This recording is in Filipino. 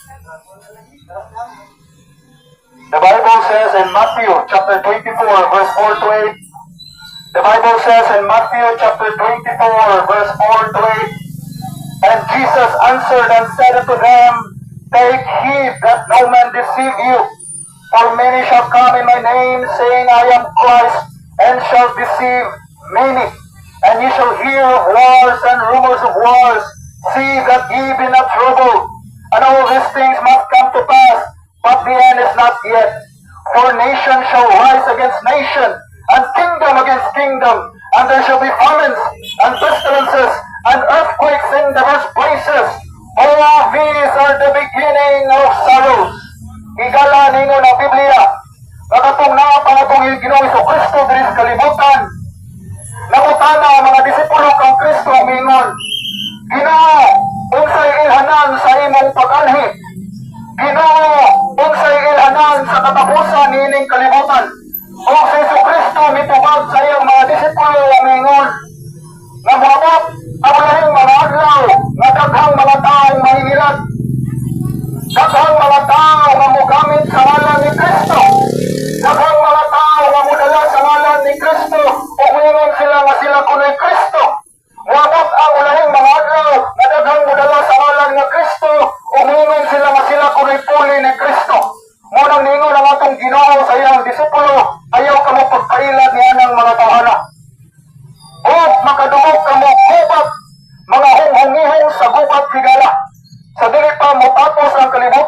The Bible says in Matthew chapter 24, verse 4 to 8. The Bible says in Matthew chapter 24, verse 4 to 8. And Jesus answered and said unto them, Take heed that no man deceive you. For many shall come in my name, saying, I am Christ, and shall deceive many. And ye shall hear of wars and rumors of wars. See that ye be not troubled. And all these things must come to pass, but the end is not yet. For nation shall rise against nation, and kingdom against kingdom, and there shall be famines, and pestilences, and earthquakes in diverse places. All these are the beginning of sorrows. Higala ninyo na Biblia, nakatong na pangatong Ginoong Kristo diri sa kalibutan. Nangutana ang mga disipulo kang Kristo mingon, Ginoo, unsay ilhanan sa imong pag-anhi? Ginoo, unsay ilhanan sa katapusan niining kalibutan? O si Kristo mitubag sa iyang mga disipulo mingon, na moabot ang lahing mga adlaw, na daghang mga taong mahingilat, daghang mga tao nga mogamit sa ngalan ni Kristo, daghang mga tao nga modala sa ngalan ni Kristo, o mingon sila nga sila kuno'y Kristo. Moabot ang ulahing mga adlaw, na daghang modala sa ngalan ni Kristo, o mingon sila nga sila kuno'y puli ni Kristo. Munang ningon ang atong Ginoo sa iyang disipulo, ayaw ka mo pagkailad niya ng mga tawhana. O makadumog ka mo gubat, mga hunghungihong sa gubat higala. Sa dili pa mo tapos ang kalibutan,